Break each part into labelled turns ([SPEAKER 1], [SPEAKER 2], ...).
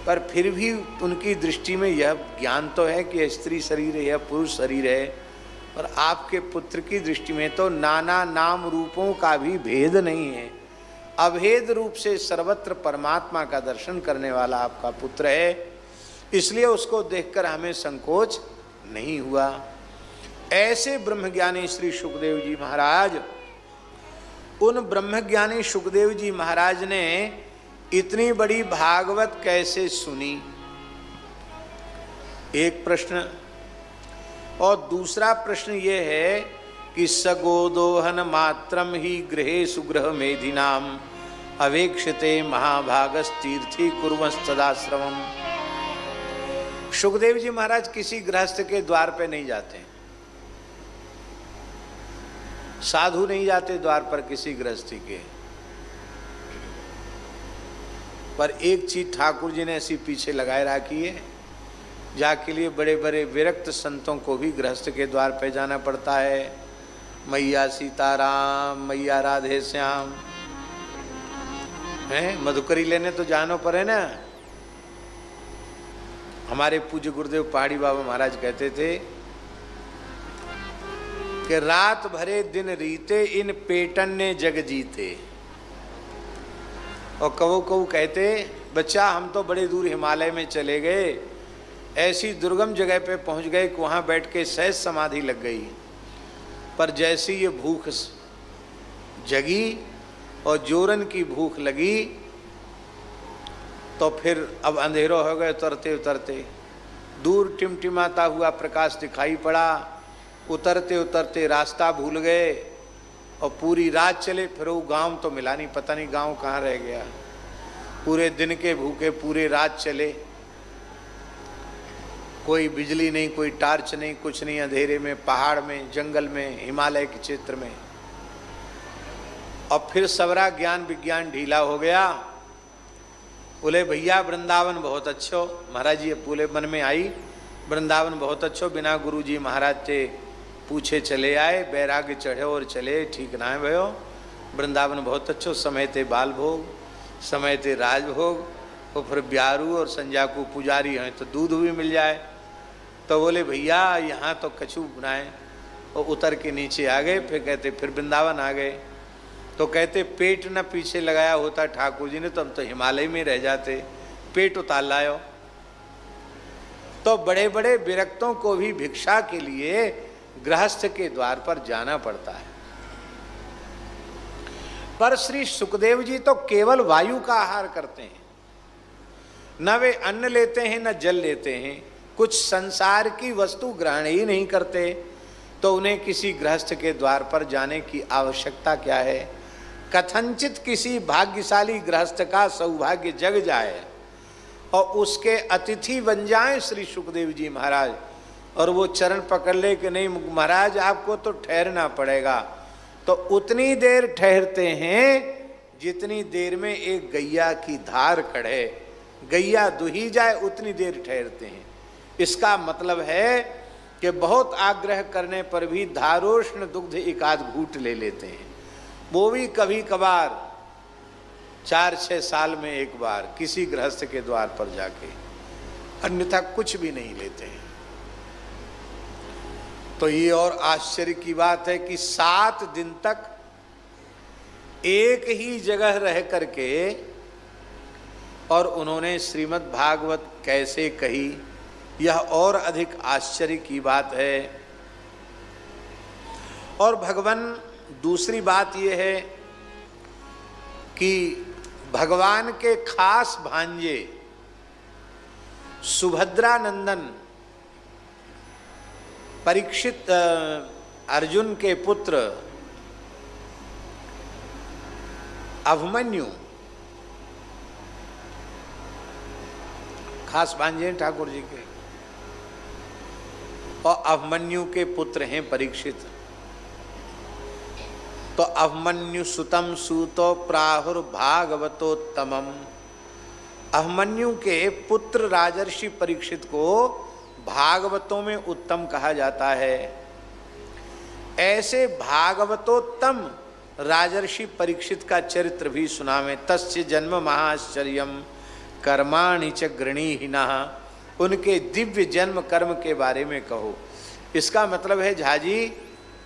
[SPEAKER 1] पर फिर भी उनकी दृष्टि में यह ज्ञान तो है कि स्त्री शरीर है या पुरुष शरीर है, और आपके पुत्र की दृष्टि में तो नाना नाम रूपों का भी भेद नहीं है, अभेद रूप से सर्वत्र परमात्मा का दर्शन करने वाला आपका पुत्र है, इसलिए उसको देखकर हमें संकोच नहीं हुआ। ऐसे ब्रह्मज्ञानी श्री सुखदेव जी महाराज, उन ब्रह्मज्ञानी सुखदेव जी महाराज ने इतनी बड़ी भागवत कैसे सुनी, एक प्रश्न। और दूसरा प्रश्न ये है कि सगोदोहन मात्रम ही गृहे सुगृह मेधिनाम अवेक्षते महाभागस्तीर्थी कुर्वंस्तदाश्रमम। सुखदेव जी महाराज किसी गृहस्थ के द्वार पे नहीं जाते, साधु नहीं जाते द्वार पर किसी गृहस्थी के, पर एक चीज ठाकुर जी ने ऐसी पीछे लगाए रखी है, जाके लिए बड़े बड़े विरक्त संतों को भी गृहस्थ के द्वार पे जाना पड़ता है। मैया सीताराम, मैया राधे श्याम, हैं मधुकरी लेने तो जानो पड़े ना। हमारे पूज्य गुरुदेव पहाड़ी बाबा महाराज कहते थे कि रात भरे दिन रीते इन पेटन ने जग जीते। और कवो कवो कहते, बच्चा हम तो बड़े दूर हिमालय में चले गए, ऐसी दुर्गम जगह पे पहुंच गए कि वहां बैठ के सहज समाधि लग गई, पर जैसी ये भूख जगी और जोरन की भूख लगी तो फिर अब अंधेरों हो गए, उतरते उतरते दूर टिमटिमाता हुआ प्रकाश दिखाई पड़ा, उतरते उतरते रास्ता भूल गए और पूरी रात चले, फिर वो गांव तो मिला नहीं, पता नहीं गांव कहाँ रह गया। पूरे दिन के भूखे पूरे रात चले, कोई बिजली नहीं, कोई टार्च नहीं, कुछ नहीं, अंधेरे में, पहाड़ में, जंगल में, हिमालय के क्षेत्र में। और फिर सबरा ज्ञान विज्ञान ढीला हो गया। बोले भैया वृंदावन बहुत अच्छो, महाराज जी पूरे मन में आई, वृंदावन बहुत अच्छो, बिना गुरु जी महाराज से पूछे चले आए, बैराग्य चढ़े और चले, ठीक ना है भयो, वृंदावन बहुत अच्छो, समय ते बाल भोग, समय ते राजभोग, और फिर ब्यारू और संजा को पुजारी हैं तो दूध भी मिल जाए। तो बोले भैया यहाँ तो कछू बनाए, और उतर के नीचे आ गए। फिर कहते फिर वृंदावन आ गए, तो कहते पेट न पीछे लगाया होता ठाकुर जी ने तो हम तो हिमालय में रह जाते, पेट उतार लायो। तो बड़े बड़े विरक्तों को भी भिक्षा के लिए गृहस्थ के द्वार पर जाना पड़ता है, पर श्री सुखदेव जी तो केवल वायु का आहार करते हैं, न वे अन्न लेते हैं न जल लेते हैं, कुछ संसार की वस्तु ग्रहण ही नहीं करते, तो उन्हें किसी गृहस्थ के द्वार पर जाने की आवश्यकता क्या है। कथनचित किसी भाग्यशाली गृहस्थ का सौभाग्य जग जाए और उसके अतिथि बन जाएं श्री सुखदेव जी महाराज, और वो चरण पकड़ ले कि नहीं महाराज आपको तो ठहरना पड़ेगा, तो उतनी देर ठहरते हैं जितनी देर में एक गैया की धार कढ़े, गैया दुही जाए उतनी देर ठहरते हैं। इसका मतलब है कि बहुत आग्रह करने पर भी धारोष्ण दुग्ध एकाध घूंट ले लेते हैं, वो भी कभी कभार 4-6 साल में एक बार किसी गृहस्थ के द्वार पर जाके, अन्यथा कुछ भी नहीं लेते हैं। तो ये और आश्चर्य की बात है कि 7 दिन तक एक ही जगह रह करके और उन्होंने श्रीमद् भागवत कैसे कही, यह और अधिक आश्चर्य की बात है। और भगवान दूसरी बात यह है कि भगवान के खास भांजे सुभद्रानंदन परीक्षित अर्जुन के पुत्र अभिमन्यु खास भांजे हैं ठाकुर जी के, और अभिमन्यु के पुत्र हैं परीक्षित। तो अभिमन्यु सुतम सूतो प्राहुर्भागवतोत्तमम, अभिमन्यु के पुत्र राजर्षि परीक्षित को भागवतों में उत्तम कहा जाता है। ऐसे भागवतोत्तम राजर्षि परीक्षित का चरित्र भी सुना में, तस्य जन्म महाश्चर्यम कर्माणि च गृणीहिनः, उनके दिव्य जन्म कर्म के बारे में कहो। इसका मतलब है झाजी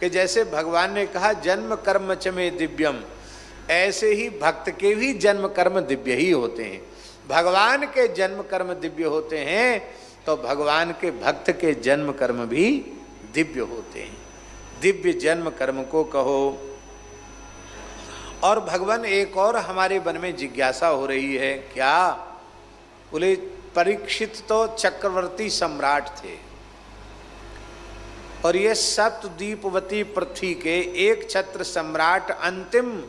[SPEAKER 1] कि जैसे भगवान ने कहा जन्म कर्म च में दिव्यम, ऐसे ही भक्त के भी जन्म कर्म दिव्य ही होते हैं। भगवान के जन्म कर्म दिव्य होते हैं तो भगवान के भक्त के जन्म कर्म भी दिव्य होते हैं। दिव्य जन्म कर्म को कहो। और भगवान एक और हमारे मन में जिज्ञासा हो रही है, क्या? बोले परीक्षित तो चक्रवर्ती सम्राट थे और ये सप्तद्वीपवती पृथ्वी के एक छत्र सम्राट, अंतिम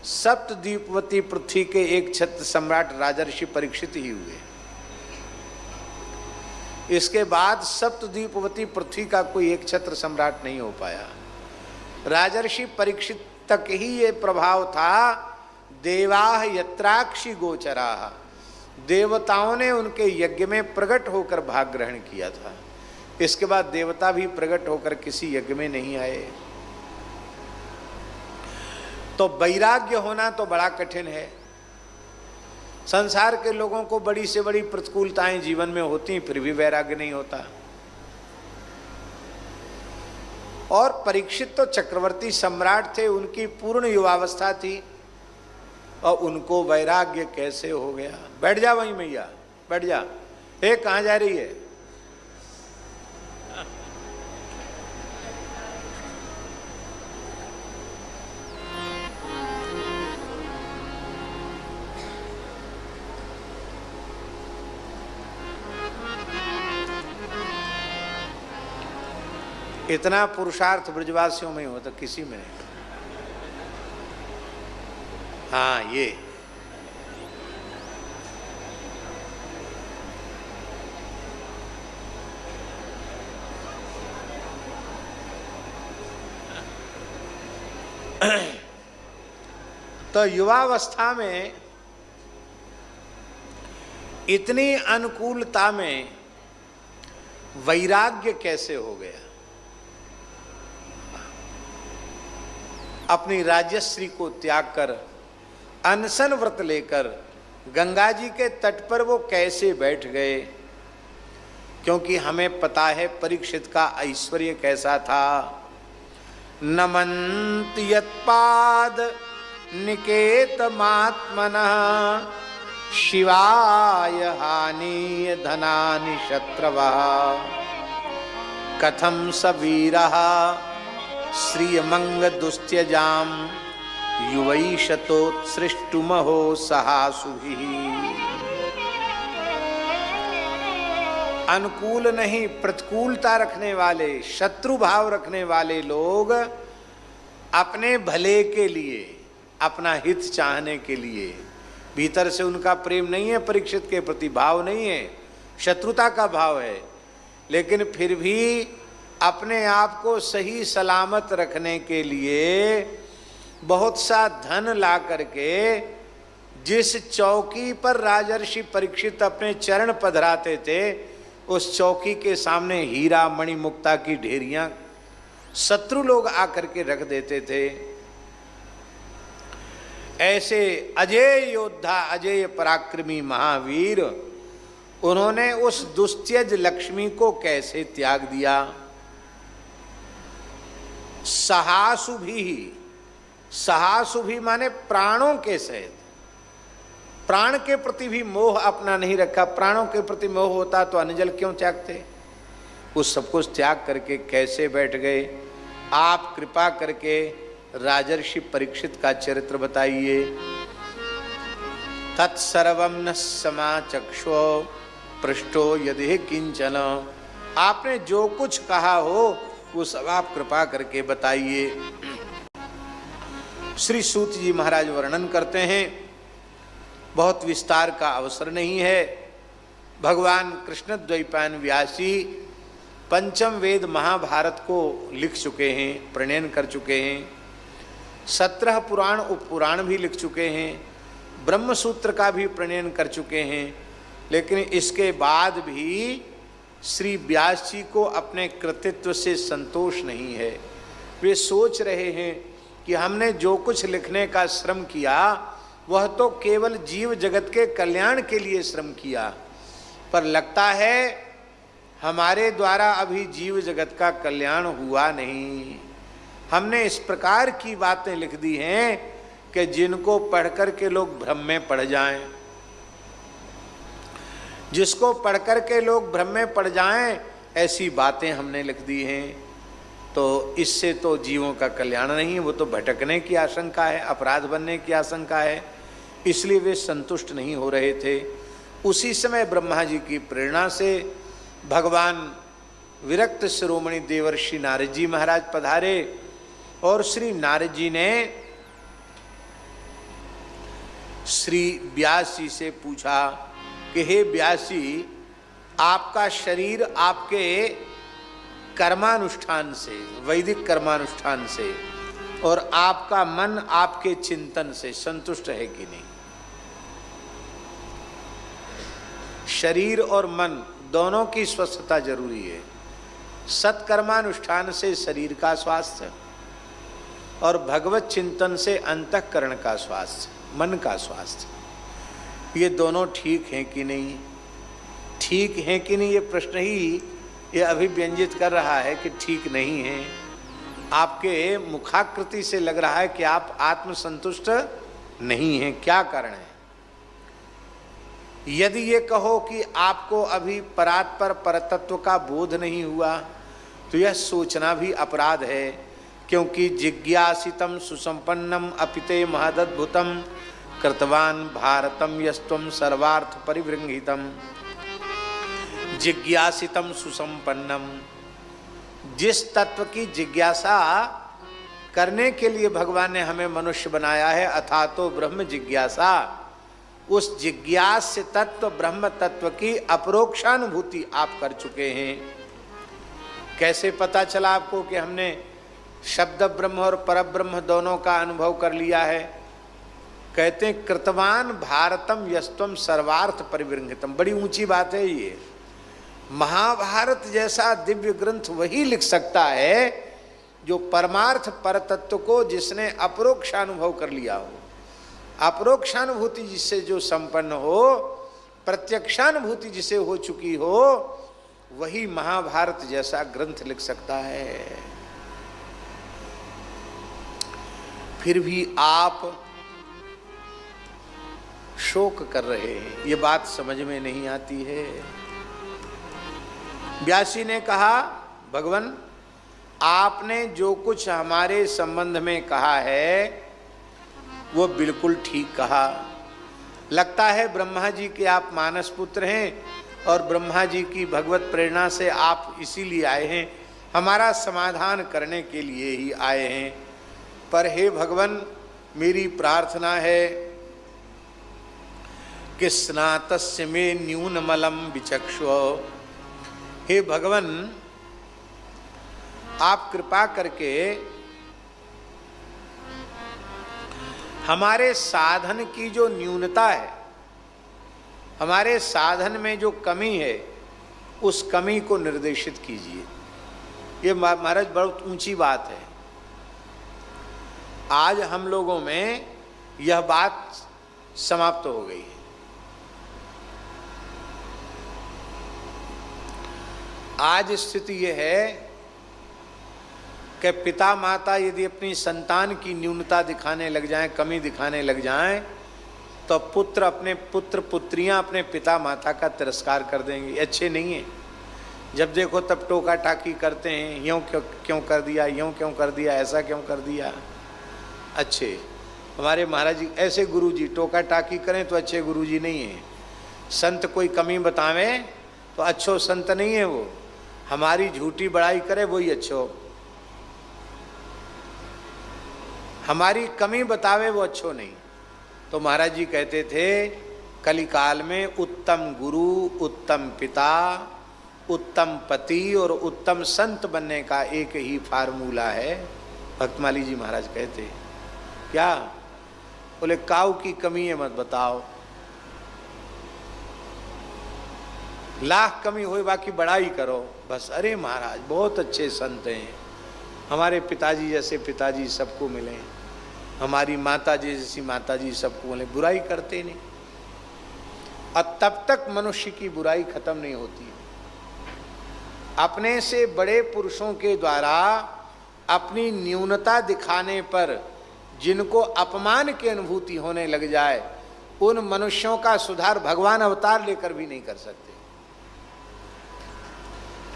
[SPEAKER 1] सप्तद्वीपवती पृथ्वी के एक छत्र सम्राट राजर्षि परीक्षित ही हुए। इसके बाद सप्तद्वीपवती पृथ्वी का कोई एक छत्र सम्राट नहीं हो पाया। राजर्षि परीक्षित तक ही ये प्रभाव था। देवाः यत्राक्षि गोचराः, देवताओं ने उनके यज्ञ में प्रकट होकर भाग ग्रहण किया था। इसके बाद देवता भी प्रकट होकर किसी यज्ञ में नहीं आए। तो वैराग्य होना तो बड़ा कठिन है। संसार के लोगों को बड़ी से बड़ी प्रतिकूलताएं जीवन में होती, फिर भी वैराग्य नहीं होता। और परीक्षित तो चक्रवर्ती सम्राट थे, उनकी पूर्ण युवावस्था थी और उनको वैराग्य कैसे हो गया? बैठ जा वहीं मैया, बैठ जा। कहाँ जा रही है? इतना पुरुषार्थ ब्रजवासियों में हो तो किसी में नहीं। हाँ, ये तो युवावस्था में इतनी अनुकूलता में वैराग्य कैसे हो गया? अपनी राजश्री को त्याग कर अनशन व्रत लेकर गंगा जी के तट पर वो कैसे बैठ गए? क्योंकि हमें पता है परीक्षित का ऐश्वर्य कैसा था। नमन्ति यत्पाद निकेतमात्मनः शिवाय हानि धनानि शत्रवः कथं स वीरः श्रियमंग दुस्त्यजाम युवैशतोत्सृष्टुमहो सहासुभिः। अनुकूल नहीं, प्रतिकूलता रखने वाले, शत्रु भाव रखने वाले लोग अपने भले के लिए, अपना हित चाहने के लिए, भीतर से उनका प्रेम नहीं है, परीक्षित के प्रति भाव नहीं है, शत्रुता का भाव है, लेकिन फिर भी अपने आप को सही सलामत रखने के लिए बहुत सा धन ला करके जिस चौकी पर राजर्षि परीक्षित अपने चरण पधराते थे, उस चौकी के सामने हीरा मणि मुक्ता की ढेरियां शत्रु लोग आकर के रख देते थे। ऐसे अजेय योद्धा, अजेय पराक्रमी महावीर, उन्होंने उस दुस्त्यज लक्ष्मी को कैसे त्याग दिया? सहासुभी, सहासुभी माने प्राणों के सहित, प्राण के प्रति भी मोह अपना नहीं रखा। प्राणों के प्रति मोह होता तो अनजल क्यों त्यागते? उस सब कुछ त्याग करके कैसे बैठ गए? आप कृपा करके राजर्षि परीक्षित का चरित्र बताइए। तत्सर्वं न समाचक्षो पृष्ठो यदि किंचन, आपने जो कुछ कहा हो वो सब आप कृपा करके बताइए। श्री सूत जी महाराज वर्णन करते हैं, बहुत विस्तार का अवसर नहीं है। भगवान कृष्ण द्वैपायन व्यासी पंचम वेद महाभारत को लिख चुके हैं, प्रणयन कर चुके हैं। 17 पुराण उपपुराण भी लिख चुके हैं, ब्रह्म सूत्र का भी प्रणयन कर चुके हैं। लेकिन इसके बाद भी श्री व्यास जी को अपने कृतित्व से संतोष नहीं है। वे सोच रहे हैं कि हमने जो कुछ लिखने का श्रम किया वह तो केवल जीव जगत के कल्याण के लिए श्रम किया, पर लगता है हमारे द्वारा अभी जीव जगत का कल्याण हुआ नहीं। हमने इस प्रकार की बातें लिख दी हैं कि जिनको पढ़कर के लोग भ्रम में पड़ जाएं, जिसको पढ़कर के लोग भ्रम में पड़ जाएं, ऐसी बातें हमने लिख दी हैं। तो इससे तो जीवों का कल्याण नहीं, वो तो भटकने की आशंका है, अपराध बनने की आशंका है, इसलिए वे संतुष्ट नहीं हो रहे थे। उसी समय ब्रह्मा जी की प्रेरणा से भगवान विरक्त शिरोमणि देवर्षि नारद जी महाराज पधारे और श्री नारद जी ने श्री व्यास जी से पूछा कि हे व्यास जी, आपका शरीर आपके कर्मानुष्ठान से, वैदिक कर्मानुष्ठान से, और आपका मन आपके चिंतन से संतुष्ट है कि नहीं? शरीर और मन दोनों की स्वस्थता जरूरी है। सत्कर्मानुष्ठान से शरीर का स्वास्थ्य और भगवत चिंतन से अंतःकरण का स्वास्थ्य, मन का स्वास्थ्य, ये दोनों ठीक हैं कि नहीं? ठीक हैं कि नहीं, ये प्रश्न ही ये अभिव्यंजित कर रहा है कि ठीक नहीं है। आपके मुखाकृति से लग रहा है कि आप आत्मसंतुष्ट नहीं हैं। क्या कारण है? यदि ये कहो कि आपको अभी परात्पर परतत्व का बोध नहीं हुआ, तो यह सोचना भी अपराध है, क्योंकि जिज्ञासितम सुसंपन्नम अपिते महदद्भुतम कृतवान भारतम यस्त्वम सर्वार्थ परिवृंहितम। जिज्ञासितम सुसंपन्नम, जिस तत्व की जिज्ञासा करने के लिए भगवान ने हमें मनुष्य बनाया है, अथा तो ब्रह्म जिज्ञासा, उस जिज्ञास्य तत्व ब्रह्म तत्व की अपरोक्षानुभूति आप कर चुके हैं। कैसे पता चला आपको कि हमने शब्द ब्रह्म और परब्रह्म दोनों का अनुभव कर लिया है? कहते हैं कृतवान भारतम यस्तम सर्वार्थ परिवृंहितम। बड़ी ऊंची बात है ये। महाभारत जैसा दिव्य ग्रंथ वही लिख सकता है जो परमार्थ परतत्व को जिसने अपरोक्षानुभव कर लिया हो। अपरोक्षानुभूति जिससे जो संपन्न हो, प्रत्यक्षानुभूति जिसे हो चुकी हो, वही महाभारत जैसा ग्रंथ लिख सकता है। फिर भी आप शोक कर रहे हैं, ये बात समझ में नहीं आती है। व्यासी ने कहा, भगवान आपने जो कुछ हमारे संबंध में कहा है वो बिल्कुल ठीक कहा। लगता है ब्रह्मा जी के आप मानस पुत्र हैं और ब्रह्मा जी की भगवत प्रेरणा से आप इसीलिए आए हैं, हमारा समाधान करने के लिए ही आए हैं। पर हे भगवान, मेरी प्रार्थना है कि स्नातस्य में न्यूनमलम विचक्षु। हे भगवान, आप कृपा करके हमारे साधन की जो न्यूनता है, हमारे साधन में जो कमी है, उस कमी को निर्देशित कीजिए। ये महाराज बहुत ऊंची बात है। आज हम लोगों में यह बात समाप्त हो गई है। आज स्थिति यह है कि पिता माता यदि अपनी संतान की न्यूनता दिखाने लग जाएं, कमी दिखाने लग जाएं, तो पुत्र अपने पुत्र पुत्रियां अपने पिता माता का तिरस्कार कर देंगे। अच्छे नहीं है। जब देखो तब टोका टाकी करते हैं, यूँ क्यों कर दिया, यूँ क्यों कर दिया, ऐसा क्यों कर दिया। अच्छे हमारे महाराज जी ऐसे गुरुजी टोका टाकी करें तो अच्छे गुरुजी नहीं है। संत कोई कमी बतावे तो अच्छो संत नहीं है वो। हमारी झूठी बड़ाई करे वही अच्छो, हमारी कमी बतावे वो अच्छो नहीं। तो महाराज जी कहते थे कलिकाल में उत्तम गुरु, उत्तम पिता, उत्तम पति और उत्तम संत बनने का एक ही फार्मूला है। भक्तमाली जी महाराज कहते क्या? बोले काऊ की कमी है मत बताओ, लाख कमी हो बाकी बड़ाई करो बस। अरे महाराज बहुत अच्छे संत हैं, हमारे पिताजी जैसे पिताजी सबको मिले। हमारी माता जी जैसी माता जी सबको बोले, बुराई करते नहीं। और तब तक मनुष्य की बुराई खत्म नहीं होती। अपने से बड़े पुरुषों के द्वारा अपनी न्यूनता दिखाने पर जिनको अपमान की अनुभूति होने लग जाए, उन मनुष्यों का सुधार भगवान अवतार लेकर भी नहीं कर सकते।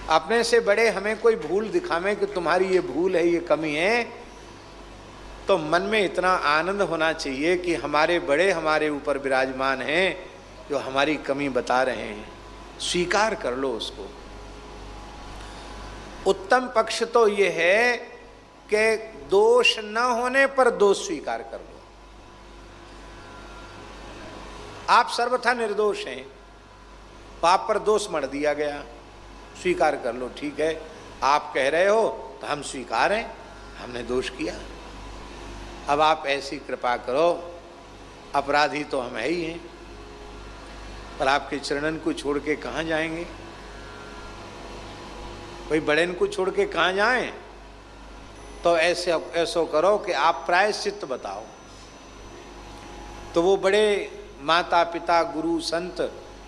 [SPEAKER 1] अपने से बड़े हमें कोई भूल दिखावे कि तुम्हारी ये भूल है, ये कमी है, तो मन में इतना आनंद होना चाहिए कि हमारे बड़े हमारे ऊपर विराजमान हैं, जो हमारी कमी बता रहे हैं, स्वीकार कर लो उसको। उत्तम पक्ष तो ये है कि दोष न होने पर दोष स्वीकार कर लो। आप सर्वथा निर्दोष हैं, पाप पर दोष मढ़ दिया गया, स्वीकार कर लो। ठीक है, आप कह रहे हो तो हम स्वीकार हैं, हमने दोष किया। अब आप ऐसी कृपा करो, अपराधी तो हम है ही हैं, पर आपके चरणन को छोड़ के कहाँ जाएंगे? भाई बड़ेन को छोड़ के कहाँ जाएं? तो ऐसो करो कि आप प्रायश्चित बताओ। तो वो बड़े माता पिता गुरु संत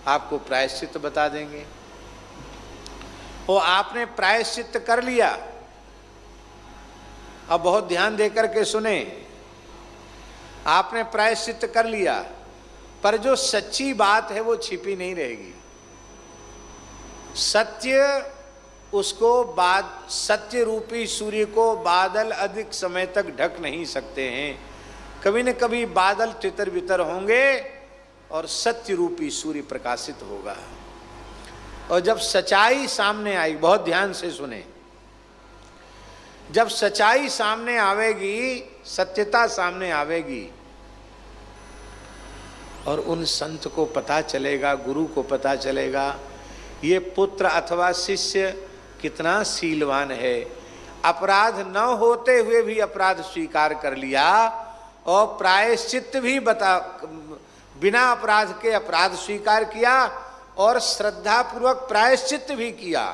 [SPEAKER 1] आपको प्रायश्चित बता देंगे। वो आपने प्रायश्चित कर लिया। अब बहुत ध्यान देकर के सुने, आपने प्रायश्चित कर लिया, पर जो सच्ची बात है वो छिपी नहीं रहेगी। सत्य उसको सत्य रूपी सूर्य को बादल अधिक समय तक ढक नहीं सकते हैं। कभी न कभी बादल तितर बितर होंगे और सत्य रूपी सूर्य प्रकाशित होगा। और जब सच्चाई सामने आई, बहुत ध्यान से सुने, जब सच्चाई सामने आवेगी, सत्यता सामने आवेगी, और उन संत को पता चलेगा, गुरु को पता चलेगा, ये पुत्र अथवा शिष्य कितना शीलवान है। अपराध न होते हुए भी अपराध स्वीकार कर लिया और प्रायश्चित भी बिना अपराध के अपराध स्वीकार किया और श्रद्धा पूर्वक प्रायश्चित भी किया।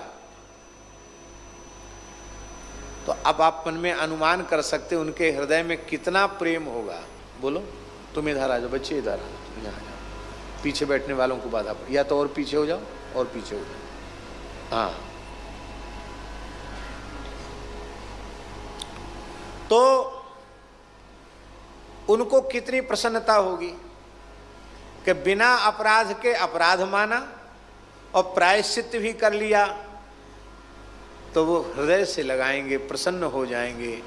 [SPEAKER 1] तो अब आप मन में अनुमान कर सकते उनके हृदय में कितना प्रेम होगा। बोलो, तुम इधर आ जाओ, बच्चे इधर आ जाओ, यहाँ जाओ, पीछे बैठने वालों को बाधा, या तो और पीछे हो जाओ, और पीछे हो जाओ। हाँ, तो उनको कितनी प्रसन्नता होगी कि बिना अपराध के अपराध माना और प्रायश्चित भी कर लिया, तो वो हृदय से लगाएंगे, प्रसन्न हो जाएंगे।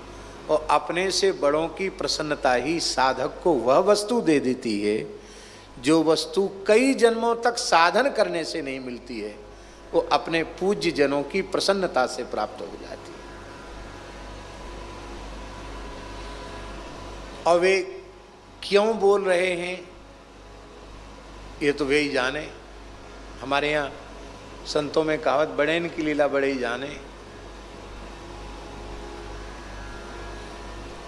[SPEAKER 1] और अपने से बड़ों की प्रसन्नता ही साधक को वह वस्तु दे देती है जो वस्तु कई जन्मों तक साधन करने से नहीं मिलती है, वो अपने पूज्य जनों की प्रसन्नता से प्राप्त हो जाती है। और वे क्यों बोल रहे हैं ये तो वे ही जाने। हमारे यहाँ संतों में कहावत, बड़ेन की लीला बड़े ही जाने।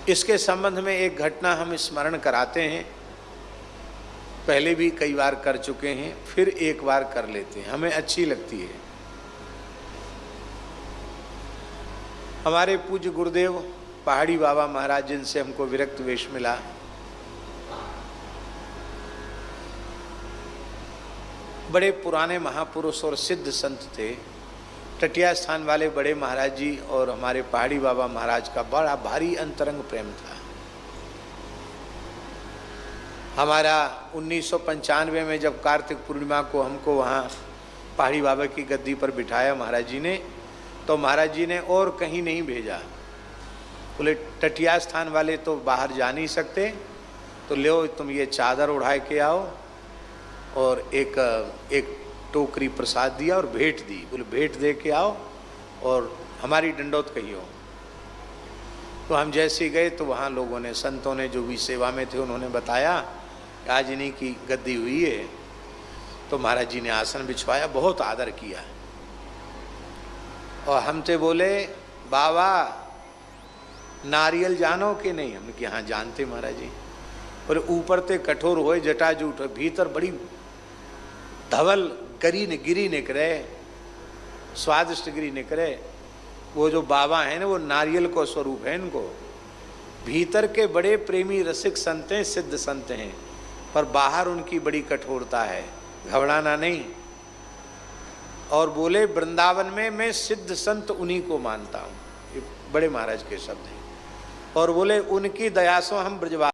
[SPEAKER 1] इसके संबंध में एक घटना हम स्मरण कराते हैं, पहले भी कई बार कर चुके हैं, फिर एक बार कर लेते हैं, हमें अच्छी लगती है। हमारे पूज्य गुरुदेव पहाड़ी बाबा महाराज, जिनसे हमको विरक्त वेश मिला, बड़े पुराने महापुरुष और सिद्ध संत थे। टटिया स्थान वाले बड़े महाराज जी और हमारे पहाड़ी बाबा महाराज का बड़ा भारी अंतरंग प्रेम था। हमारा 1995 में जब कार्तिक पूर्णिमा को हमको वहाँ पहाड़ी बाबा की गद्दी पर बिठाया महाराज जी ने, तो महाराज जी ने और कहीं नहीं भेजा। बोले टटिया स्थान वाले तो बाहर जा नहीं सकते, तो लो तुम ये चादर उड़ा के आओ, और एक टोकरी प्रसाद दिया और भेंट दी। बोले भेंट दे के आओ और हमारी दंडौत कहियो। तो हम जैसे गए तो वहाँ लोगों ने, संतों ने जो भी सेवा में थे, उन्होंने बताया आज इन्हीं की गद्दी हुई है। तो महाराज जी ने आसन बिछवाया, बहुत आदर किया, और हमसे बोले बाबा नारियल जानो कि नहीं? हमने कि हाँ जानते महाराज जी। और ऊपर ते कठोर होए जटाजूट, भीतर बड़ी धवल गिरी निकले, स्वादिष्ट गिरी निकले। वो जो बाबा है ना, वो नारियल को स्वरूप है इनको। भीतर के बड़े प्रेमी रसिक संत हैं, सिद्ध संत हैं, पर बाहर उनकी बड़ी कठोरता है, घबराना नहीं। और बोले वृंदावन में मैं सिद्ध संत उन्हीं को मानता हूँ, ये बड़े महाराज के शब्द हैं। और बोले उनकी दया से हम ब्रजवासी